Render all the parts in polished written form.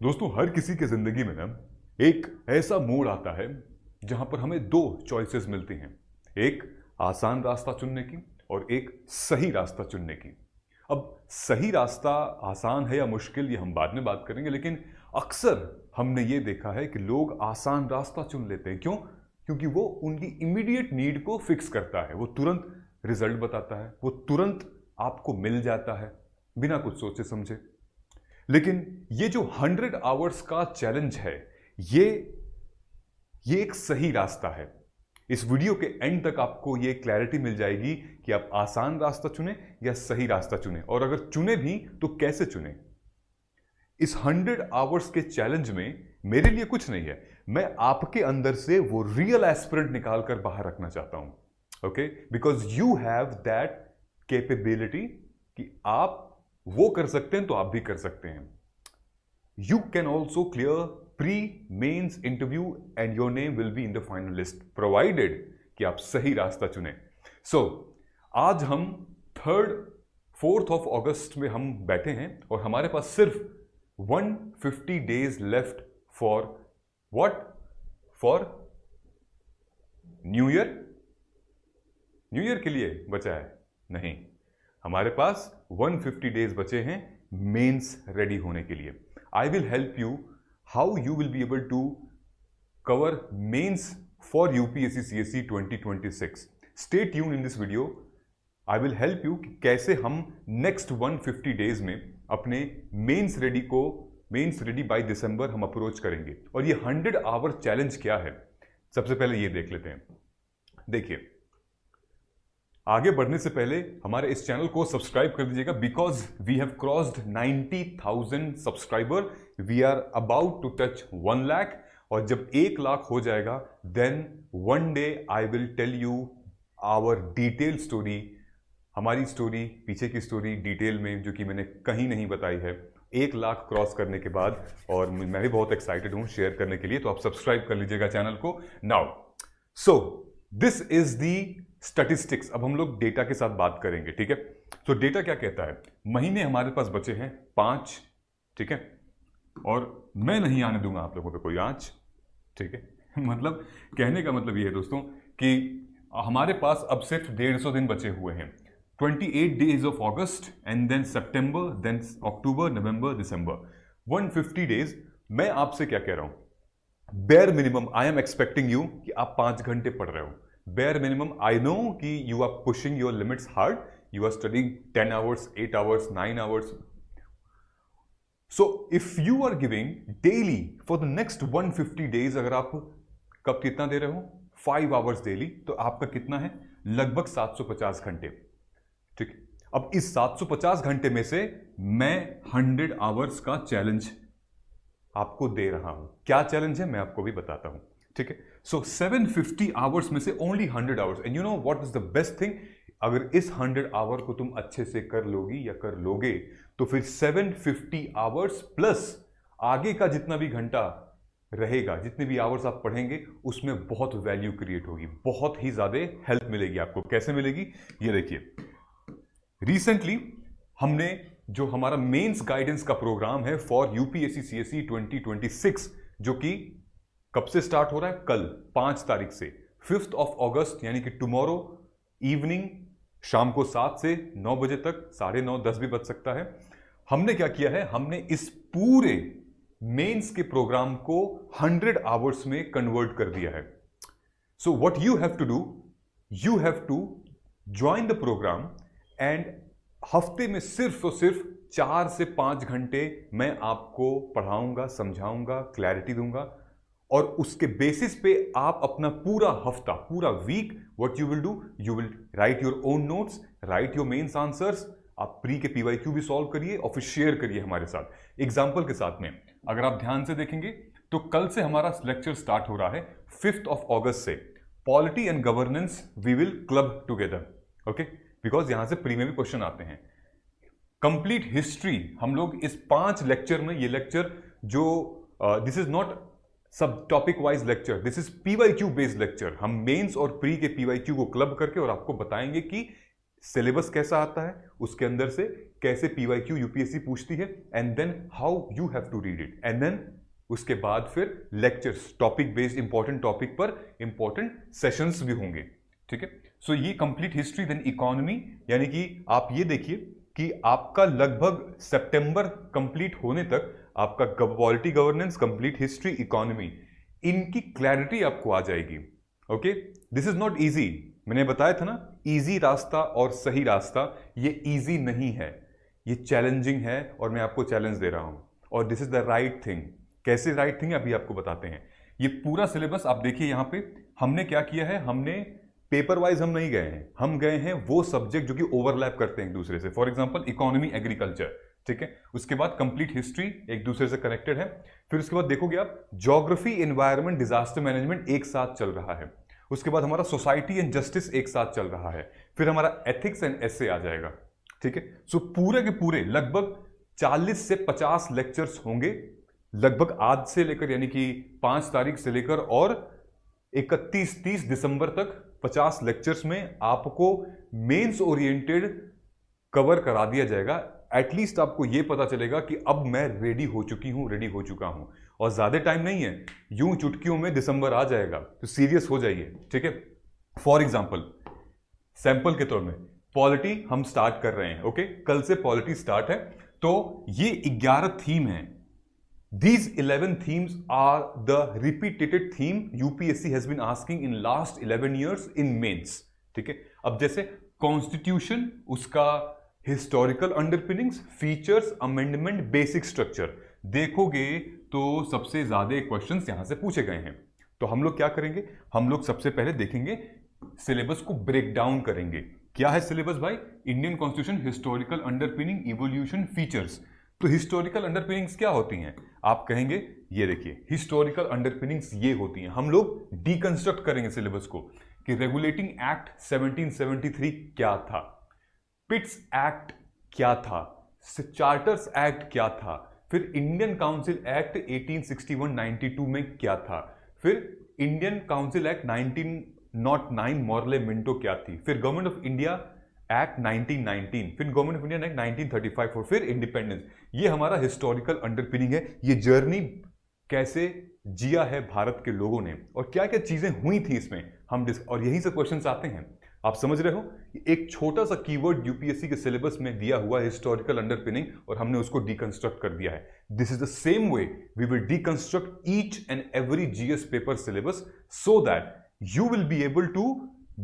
दोस्तों, हर किसी के जिंदगी में ना एक ऐसा मोड़ आता है जहां पर हमें दो चॉइसेस मिलती हैं। एक आसान रास्ता चुनने की और एक सही रास्ता चुनने की। अब सही रास्ता आसान है या मुश्किल, ये हम बाद में बात करेंगे, लेकिन अक्सर हमने ये देखा है कि लोग आसान रास्ता चुन लेते हैं। क्यों? क्योंकि वो उनकी इमीडिएट नीड को फिक्स करता है, वो तुरंत रिजल्ट बताता है, वो तुरंत आपको मिल जाता है बिना कुछ सोचे समझे। लेकिन ये जो 100 आवर्स का चैलेंज है, ये एक सही रास्ता है। इस वीडियो के एंड तक आपको ये क्लैरिटी मिल जाएगी कि आप आसान रास्ता चुने या सही रास्ता चुने, और अगर चुने भी तो कैसे चुने। इस 100 आवर्स के चैलेंज में मेरे लिए कुछ नहीं है, मैं आपके अंदर से वो रियल एस्पिरेंट निकाल कर बाहर रखना चाहता हूं। Okay, because you have that capability कि आप वो कर सकते हैं तो आप भी कर सकते हैं। You can also clear pre mains interview and your name will be in the final list, provided कि आप सही रास्ता चुने। सो आज हम 4th of August में हम बैठे हैं और हमारे पास सिर्फ 150 days left for what? For new year. New year के लिए बचा है? नहीं, हमारे पास 150 डेज बचे हैं मेंस रेडी होने के लिए। I will help you how you will be able to cover mains for UPSC CSC 2026। Stay tune in this video. I will help you कि कैसे हम नेक्स्ट 150 डेज में अपने मेंस रेडी बाय दिसंबर हम approach करेंगे। और ये 100 our challenge क्या है, सबसे पहले ये देख लेते हैं। देखिए, आगे बढ़ने से पहले हमारे इस चैनल को सब्सक्राइब कर दीजिएगा, because we have crossed 90,000 subscriber. We are about to touch 1 lakh, और जब 1 लाख हो जाएगा then one day I will tell you our detail story, हमारी स्टोरी, पीछे की स्टोरी डिटेल में, जो कि मैंने कहीं नहीं बताई है 1 लाख क्रॉस करने के बाद। और मैं भी बहुत एक्साइटेड हूं शेयर करने के लिए, तो आप सब्सक्राइब कर लीजिएगा चैनल को now. So this is the statistics. अब हम लोग डेटा के साथ बात करेंगे, ठीक है। तो डेटा क्या कहता है? महीने हमारे पास बचे हैं 5, ठीक है, और मैं नहीं आने दूंगा आप लोगों पे कोई आंच, ठीक है। मतलब कहने का मतलब ये है दोस्तों कि हमारे पास अब सिर्फ 150 दिन बचे हुए हैं। 28 days of August and then September, then October, November, December, 150 days. मैं आपसे क्या कह रहा हूं? Bare minimum I am expecting you कि आप 5 घंटे पढ़ रहे हो। Bare minimum, I know कि you are pushing your limits hard. You are studying 10 hours, 8 hours, 9 hours. So if you are giving daily for the next 150 days, अगर आप कब कितना दे रहे हो? 5 hours daily, तो आपका कितना है? लगभग 750 घंटे, ठीक। अब इस 750 घंटे में से मैं 100 आवर्स का चैलेंज आपको दे रहा हूं। क्या चैलेंज है मैं आपको भी बताता हूं, ठीक है। सो 750 आवर्स में से only 100 hours, and you know what is the best thing? अगर इस 100 आवर को तुम अच्छे से कर लोगी या कर लोगे तो फिर 750 आवर्स प्लस आगे का जितना भी घंटा रहेगा, जितने भी आवर्स आप पढ़ेंगे, उसमें बहुत वैल्यू क्रिएट होगी, बहुत ही ज्यादा हेल्प मिलेगी आपको। कैसे मिलेगी ये देखिए। रिसेंटली हमने जो हमारा मेंस गाइडेंस का प्रोग्राम है फॉर यूपीएससी सीएससी 2026, जो कि कब से स्टार्ट हो रहा है? कल 5 तारीख से 5th of August, यानी कि टुमारो इवनिंग, शाम को 7 से 9 बजे तक, 9:30 10 भी बज सकता है। हमने क्या किया है? हमने इस पूरे मेंस के प्रोग्राम को 100 आवर्स में कन्वर्ट कर दिया है। So what you have to do, you have to join the programme, and हफ्ते में सिर्फ और सिर्फ 4 से 5 घंटे मैं आपको पढ़ाऊंगा, समझाऊंगा, क्लैरिटी दूंगा, और उसके बेसिस पे आप अपना पूरा हफ्ता, पूरा week, what you will do, you will write your own notes, write your mains answers, आप प्री के पीवाईक्यू भी सॉल्व करिए और फिर शेयर करिए हमारे साथ एग्जाम्पल के साथ में। अगर आप ध्यान से देखेंगे तो कल से हमारा लेक्चर स्टार्ट हो रहा है 5th of August से। Polity and governance we will club together, okay, because यहां से प्री में भी क्वेश्चन आते हैं। कंप्लीट हिस्ट्री हम लोग इस 5 लेक्चर में, ये लेक्चर जो दिस इज नॉट सब topic wise lecture, this is PYQ based lecture. हम मेंस और प्री के पीवाईक्यू को क्लब करके और आपको बताएंगे कि सिलेबस कैसा आता है, उसके अंदर से कैसे PYQ यूपीएससी पूछती है, and then how you have to read it, and then उसके बाद फिर lectures, topic based important topic पर इंपॉर्टेंट सेशंस भी होंगे, ठीक है। सो ये कंप्लीट हिस्ट्री, देन इकोनॉमी, यानी कि आप ये देखिए कि आपका लगभग सितंबर कंप्लीट होने तक आपका polity governance, complete history, economy, इनकी क्लैरिटी आपको आ जाएगी। Okay, this is not easy. मैंने बताया था ना, इजी रास्ता और सही रास्ता, ये इजी नहीं है, ये चैलेंजिंग है, और मैं आपको चैलेंज दे रहा हूं, और this is the right thing. कैसे राइट थिंग अभी आपको बताते हैं। ये पूरा सिलेबस आप देखिए, यहां पे हमने क्या किया है, हमने पेपर वाइज हम नहीं गए हैं, हम गए हैं वो सब्जेक्ट जो कि ओवरलैप करते हैं एक दूसरे से। फॉर एग्जांपल इकोनॉमी, एग्रीकल्चर, ठीक है, उसके बाद कंप्लीट हिस्ट्री एक दूसरे से कनेक्टेड है, फिर उसके बाद देखोगे आप ज्योग्राफी, एनवायरनमेंट, डिजास्टर मैनेजमेंट एक साथ चल रहा है, उसके बाद हमारा सोसाइटी एंड जस्टिस एक साथ चल रहा है, फिर हमारा एथिक्स एंड एसे आ जाएगा, ठीक है। सो पूरे के पूरे लगभग 40 से 50 लेक्चर्स होंगे, लगभग आज से लेकर, यानी कि 5 तारीख से लेकर और 31-30 दिसंबर तक 50 लेक्चर्स में आपको मेंस ओरिएंटेड कवर करा दिया जाएगा। एटलीस्ट आपको यह पता चलेगा कि अब मैं रेडी हो चुकी हूं, रेडी हो चुका हूं, और ज्यादा टाइम नहीं है, यूं चुटकियों में दिसंबर आ जाएगा, तो सीरियस हो जाइए, ठीक है। फॉर एग्जांपल, सैंपल के तौर में पॉलिटी हम स्टार्ट कर रहे हैं, ओके, कल से पॉलिटी स्टार्ट है, तो ये 11 थीम है। These 11 themes are the repeated theme UPSC has been asking in last 11 years in mains, ठीक है। अब जैसे कॉन्स्टिट्यूशन, उसका historical underpinnings, features, amendment, basic structure देखोगे तो सबसे ज्यादा क्वेश्चंस यहां से पूछे गए हैं। तो हम लोग क्या करेंगे, हम लोग सबसे पहले देखेंगे, सिलेबस को ब्रेक डाउन करेंगे। क्या है सिलेबस भाई? Indian constitution, historical underpinning, evolution, features. तो हिस्टोरिकल अंडरपिनिंग्स क्या होती हैं? आप कहेंगे ये देखिए, हिस्टोरिकल अंडरपिनिंग्स ये होती हैं। हम लोग डीकंस्ट्रक्ट करेंगे सिलेबस को कि रेगुलेटिंग एक्ट 1773 क्या था, पिट्स एक्ट क्या था, चार्टर्स एक्ट क्या था, फिर इंडियन काउंसिल एक्ट 1861-92 में क्या था, फिर Indian council act 1909 Morley Minto क्या थी, फिर गवर्नमेंट ऑफ इंडिया एक्ट 1919, फिर गवर्नमेंट ऑफ इंडिया एक्ट 1935 और फिर इंडिपेंडेंस। ये हमारा हिस्टोरिकल अंडरपिनिंग है, ये जर्नी कैसे जिया है भारत के लोगों ने और क्या क्या चीजें हुई थी इसमें हम और यहीं से क्वेश्चंस आते हैं। आप समझ रहे हो, एक छोटा सा कीवर्ड यूपीएससी के सिलेबस में दिया हुआ हिस्टोरिकल अंडरपिनिंग और हमने उसको डीकंस्ट्रक्ट कर दिया है। This is the same way we will deconstruct each and every GS paper syllabus so that you will be able to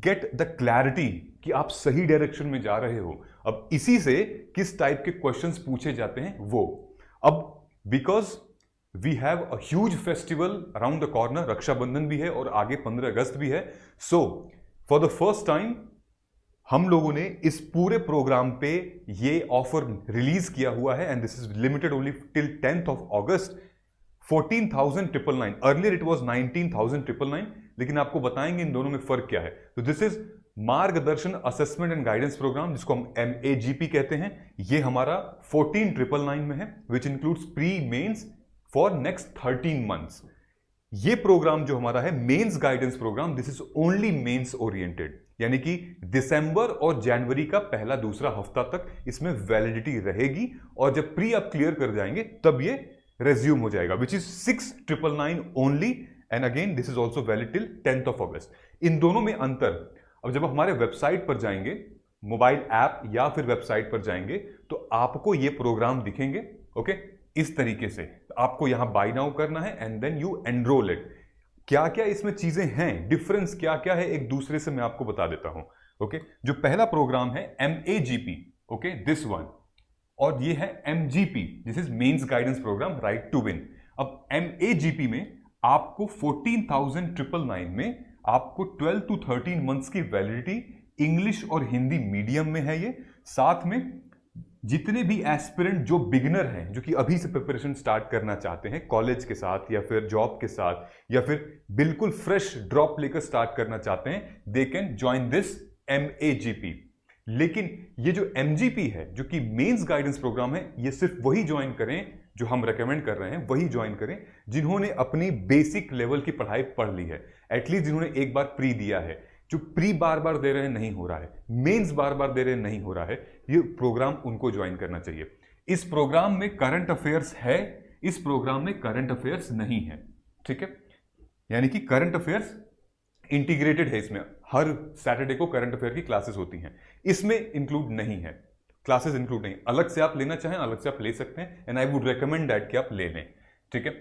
get the clarity कि आप सही डायरेक्शन में जा रहे हो। अब इसी से किस टाइप के क्वेश्चंस पूछे जाते हैं वो, अब because we have a huge festival around the corner, Rakshabandhan भी है और आगे 15 अगस्त भी है। So for the first time हम लोगों ने इस पूरे प्रोग्राम पे ये ऑफर रिलीज किया हुआ है and this is limited only till 10th of August। 14,999, earlier it was 19,999, लेकिन आपको बताएंगे इन दोनों में फर्क क्या है। तो दिस इज मार्गदर्शन असेसमेंट एंड गाइडेंस प्रोग्राम, जिसको हम MAGP कहते हैं। ये हमारा 14,999 में है, which includes pre mains for next 13 months. ये प्रोग्राम जो हमारा है mains guidance programme, this is only mains oriented, यानी कि दिसंबर और जनवरी का पहला दूसरा हफ्ता तक इसमें वैलिडिटी रहेगी और जब प्री आप क्लियर कर जाएंगे तब ये रेज्यूम हो जाएगा, which is 6,999 only and again this is also valid till 10th of August। इन दोनों में अंतर, अब जब हमारे वेबसाइट पर जाएंगे, मोबाइल ऐप या फिर वेबसाइट पर जाएंगे तो आपको ये प्रोग्राम दिखेंगे, ओके, इस तरीके से। आपको यहां बाय नाउ करना है and then you enrol it. क्या क्या इसमें चीजें हैं, डिफरेंस क्या क्या है एक दूसरे से, मैं आपको बता देता हूं, ओके। जो पहला प्रोग्राम है MAGP, ओके, दिस वन, और ये है MGP, this is mains guidance programme, right to win. अब MAGP में आपको 14,999 में आपको 12 to 13 मंथ्स की वैलिडिटी, इंग्लिश और हिंदी मीडियम में है ये। साथ में जितने भी एस्पिरेंट जो बिगिनर हैं, जो कि अभी से प्रिपरेशन स्टार्ट करना चाहते हैं कॉलेज के साथ या फिर जॉब के साथ या फिर बिल्कुल फ्रेश ड्रॉप लेकर स्टार्ट करना चाहते हैं, they can join this MAGP। लेकिन ये जो MGP है, जो कि मेंस गाइडेंस प्रोग्राम है, ये सिर्फ वही ज्वाइन करें जो हम रेकमेंड कर रहे हैं, वही ज्वाइन करें जिन्होंने अपनी बेसिक लेवल की पढ़ाई पढ़ ली है, एटलीस्ट जिन्होंने एक बार प्री दिया है। जो प्री बार बार दे रहे हैं नहीं हो रहा है, मेंस बार बार दे रहे हैं नहीं हो रहा है, ये प्रोग्राम उनको ज्वाइन करना चाहिए। इस प्रोग्राम में करंट अफेयर्स है, इस प्रोग्राम में करंट अफेयर्स नहीं है, ठीक है। यानी कि करंट अफेयर्स इंटीग्रेटेड है, इसमें हर सैटरडे को करंट अफेयर की क्लासेस होती हैं, इसमें इंक्लूड नहीं है, क्लासेस इंक्लूड नहीं। अलग से आप लेना चाहें अलग से आप ले सकते हैं, and I would recommend that कि आप ले लें, ठीक है।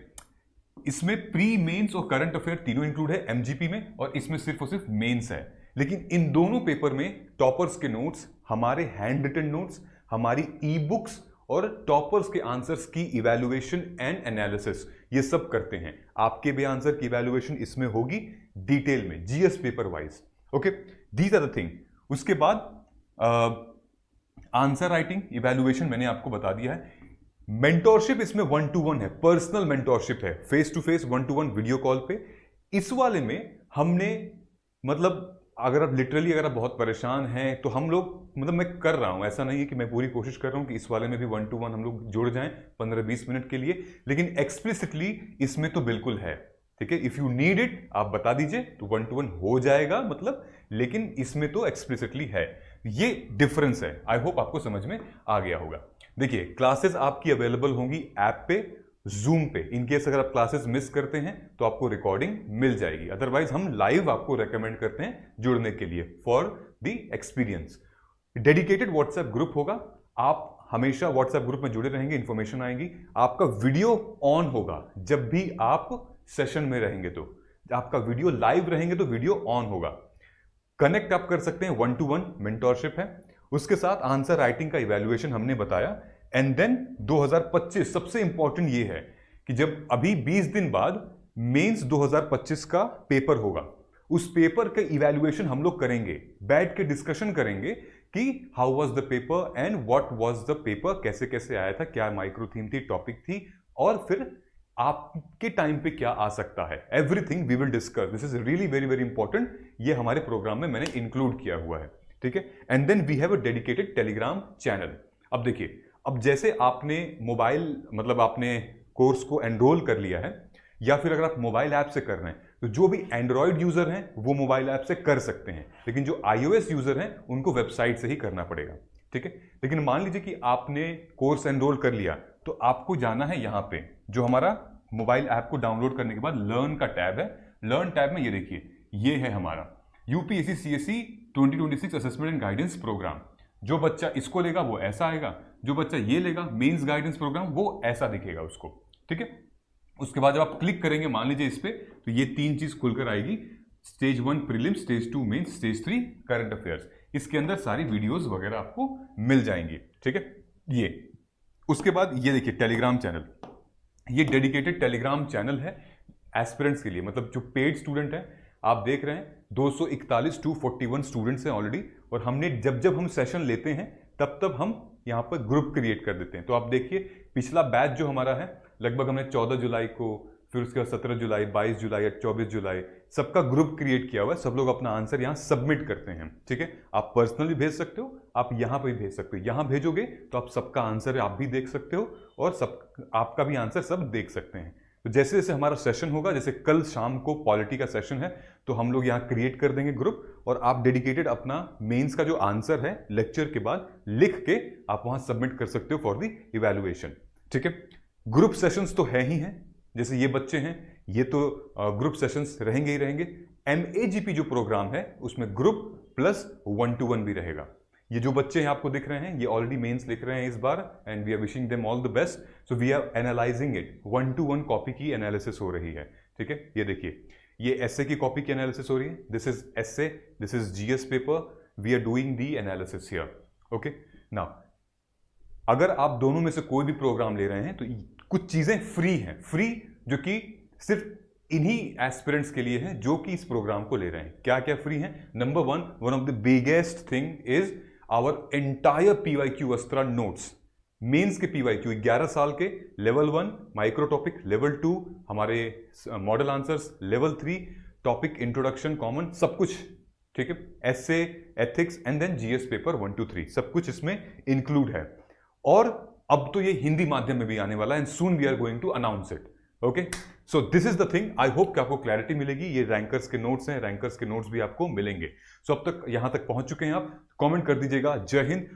इसमें प्री मेंस और करंट अफेयर तीनों इंक्लूड है एमजीपी में, और इसमें सिर्फ और सिर्फ मेंस है। लेकिन इन दोनों पेपर में टॉपर्स के नोट्स, हमारे हैंड रिटन नोट्स, हमारी ई बुक्स और टॉपर्स के आंसर्स की इवैल्यूएशन एंड एनालिसिस, ये सब करते हैं। आपके भी आंसर की इवैल्यूएशन इसमें होगी डिटेल में, GS paper wise, okay. These are the thing. उसके बाद आंसर राइटिंग इवैल्यूएशन मैंने आपको बता दिया है। मेंटोरशिप इसमें 1-to-1 है, पर्सनल मेंटोरशिप है, face to face 1-to-1 video call पे। इस वाले में हमने मतलब अगर आप लिटरली अगर आप बहुत परेशान हैं तो हम लोग मतलब मैं कर रहा हूं, ऐसा नहीं है कि मैं पूरी कोशिश कर रहा हूं कि इस वाले में भी 1-to-1 हम लोग जुड़ जाएं 15-20 मिनट के लिए, लेकिन एक्सप्लिसिटली इसमें तो बिल्कुल है, ठीक है। इफ यू नीड इट आप बता दीजिए तो 1-to-1 हो जाएगा मतलब, लेकिन इसमें तो एक्सप्लिसिटली है। ये डिफरेंस है, आई होप आपको समझ में आ गया होगा। देखिए क्लासेस आपकी अवेलेबल होंगी ऐप पे, जूम पे। इनकेस अगर आप क्लासेस मिस करते हैं तो आपको रिकॉर्डिंग मिल जाएगी, अदरवाइज हम लाइव आपको रेकमेंड करते हैं जुड़ने के लिए for the experience. Dedicated WhatsApp group होगा, आप हमेशा व्हाट्सएप ग्रुप में जुड़े रहेंगे, इंफॉर्मेशन आएंगी। आपका वीडियो ऑन होगा जब भी आप सेशन में रहेंगे, तो आपका वीडियो लाइव रहेंगे तो वीडियो ऑन होगा। कनेक्ट आप कर सकते हैं, 1-to-1 मेंटोरशिप है। उसके साथ आंसर राइटिंग का इवैल्यूएशन हमने बताया। एंड देन 2025 सबसे इंपॉर्टेंट ये है कि जब अभी 20 दिन बाद मेंस 2025 का पेपर होगा, उस पेपर का इवैल्यूएशन हम लोग करेंगे, बैठ के डिस्कशन करेंगे कि how was the paper and what was the paper, कैसे कैसे आया था, क्या माइक्रो थीम थी, टॉपिक थी, और फिर आपके टाइम पे क्या आ सकता है। Everything we will discuss, this is really very very important. ये हमारे प्रोग्राम में मैंने इंक्लूड किया हुआ है, ठीक है। And then we have a dedicated Telegram channel. अब देखिए, अब जैसे आपने मोबाइल मतलब आपने कोर्स को एनरोल कर लिया है, या फिर अगर आप मोबाइल ऐप से कर रहे हैं तो जो भी एंड्रॉयड यूजर हैं वो मोबाइल ऐप से कर सकते हैं, लेकिन जो iOS यूजर हैं उनको वेबसाइट से ही करना पड़ेगा, ठीक है। लेकिन मान लीजिए कि आपने कोर्स एनरोल कर लिया, तो आपको जाना है यहाँ पे, जो हमारा मोबाइल ऐप को डाउनलोड करने के बाद लर्न का टैब है। लर्न टैब में ये देखिए, ये है हमारा UPSC CSC 2026 assessment and guidance programme. जो बच्चा इसको लेगा वो ऐसा आएगा, जो बच्चा ये लेगा मेंस गाइडेंस प्रोग्राम वो ऐसा दिखेगा उसको, ठीक है। उसके बाद जब आप क्लिक करेंगे मान लीजिए इस पे, तो ये तीन चीज खुलकर आएगी, stage 1 prelims, stage 2 mains, stage 3 current affairs. इसके अंदर सारी वीडियोस वगैरह आपको मिल जाएंगी, ठीक है। ये उसके बाद ये देखिए टेलीग्राम चैनल, ये डेडिकेटेड टेलीग्राम चैनल है एस्पिरेंट्स के लिए, मतलब जो पेड स्टूडेंट है। आप देख रहे हैं 241 to 41 स्टूडेंट्स हैं ऑलरेडी, और हमने जब हम सेशन लेते हैं तब हम यहाँ पर ग्रुप क्रिएट कर देते हैं। तो आप देखिए पिछला बैच जो हमारा है, लगभग हमने 14 जुलाई को, फिर उसके बाद 17 जुलाई, 22 जुलाई या 24 जुलाई सबका ग्रुप क्रिएट किया हुआ है। सब लोग अपना आंसर यहाँ सबमिट करते हैं, ठीक है। आप पर्सनली भेज सकते हो, आप यहाँ पर भी भेज सकते हो। यहाँ भेजोगे तो आप सबका आंसर आप भी देख सकते हो, और सब आपका भी आंसर सब देख सकते हैं। तो जैसे जैसे हमारा सेशन होगा, जैसे कल शाम को पॉलिटी का सेशन है, तो हम लोग यहाँ क्रिएट कर देंगे ग्रुप, और आप डेडिकेटेड अपना मेंस का जो आंसर है लेक्चर के बाद लिख के आप वहां सबमिट कर सकते हो फॉर द इवैल्यूएशन, ठीक है। ग्रुप सेशंस तो है ही हैं, जैसे ये बच्चे हैं ये तो ग्रुप सेशंस रहेंगे ही रहेंगे। MAGP जो प्रोग्राम है उसमें ग्रुप प्लस 1-to-1 भी रहेगा। ये जो बच्चे हैं आपको दिख रहे हैं, ये ऑलरेडी मेंस लिख रहे हैं इस बार, and we are wishing them all the best. So we are analysing it, 1-to-1 copy की एनालिसिस हो रही है, ठीक है। ये देखिए, ये एसए की कॉपी की एनालिसिस हो रही है, this is essay, this is GS paper, we are doing the analysis here, okay. Now अगर आप दोनों में से कोई भी प्रोग्राम ले रहे हैं तो कुछ चीजें फ्री हैं, फ्री जो कि सिर्फ इन्हीं एस्पिरेंट्स के लिए है जो कि इस प्रोग्राम को ले रहे हैं। क्या क्या फ्री है? Number one of the biggest thing is our entire PYQ Astra notes. Mains के पीवाईक्यू 11 साल के, लेवल 1 माइक्रो टॉपिक, लेवल 2 हमारे model answers, level 3 topic introduction common, सब कुछ, ठीक है। Essay, ethics and then GS paper 1 to 3 सब कुछ इसमें इंक्लूड है। और अब तो ये हिंदी माध्यम में भी आने वाला है, and soon we are going to announce it. Okay, so this is the thing. I hope कि आपको क्लैरिटी मिलेगी। ये रैंकर्स के नोट्स हैं, रैंकर्स के नोट्स भी आपको मिलेंगे। सो अब तक यहां तक पहुंच चुके हैं आप, कमेंट कर दीजिएगा। जय हिंद।